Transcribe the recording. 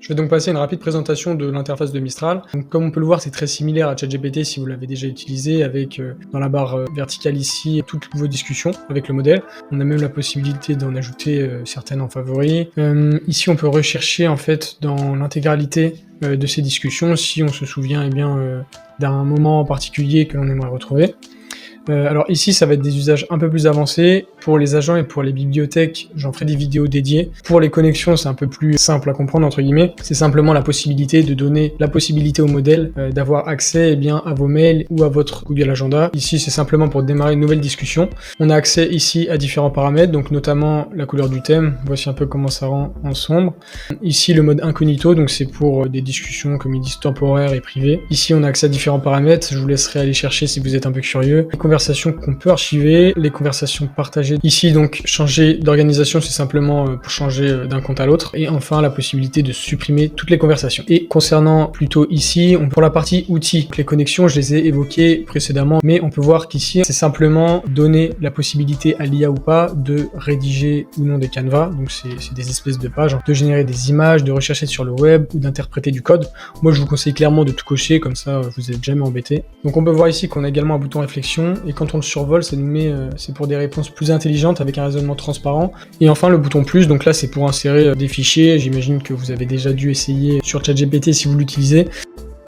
Je vais donc passer à une rapide présentation de l'interface de Mistral. Donc, comme on peut le voir, c'est très similaire à ChatGPT si vous l'avez déjà utilisé, avec dans la barre verticale ici toutes vos discussions avec le modèle. On a même la possibilité d'en ajouter certaines en favoris. Ici, on peut rechercher en fait dans l'intégralité de ces discussions si on se souvient d'un moment en particulier que l'on aimerait retrouver. Alors ici, ça va être des usages un peu plus avancés. Pour les agents et pour les bibliothèques, j'en ferai des vidéos dédiées. Pour les connexions, c'est un peu plus simple à comprendre, entre guillemets. C'est simplement la possibilité de donner la possibilité au modèle d'avoir accès à vos mails ou à votre Google Agenda. Ici, c'est simplement pour démarrer une nouvelle discussion. On a accès ici à différents paramètres, donc notamment la couleur du thème. Voici un peu comment ça rend en sombre. Ici, le mode incognito, donc c'est pour des discussions, comme ils disent, temporaires et privées. Ici, on a accès à différents paramètres. Je vous laisserai aller chercher si vous êtes un peu curieux. Les conversations qu'on peut archiver, les conversations partagées. Ici, donc, changer d'organisation, c'est simplement pour changer d'un compte à l'autre. Et enfin, la possibilité de supprimer toutes les conversations. Et concernant plutôt ici, pour la partie outils, les connexions, je les ai évoquées précédemment, mais on peut voir qu'ici, c'est simplement donner la possibilité à l'IA ou pas de rédiger ou non des canevas. Donc, c'est des espèces de pages, de générer des images, de rechercher sur le web ou d'interpréter du code. Moi, je vous conseille clairement de tout cocher, comme ça, vous n'êtes jamais embêté. Donc, on peut voir ici qu'on a également un bouton réflexion, et quand on le survole, ça nous met, c'est pour des réponses plus intelligentes avec un raisonnement transparent. Et enfin, le bouton plus, donc là, c'est pour insérer des fichiers. J'imagine que vous avez déjà dû essayer sur ChatGPT si vous l'utilisez.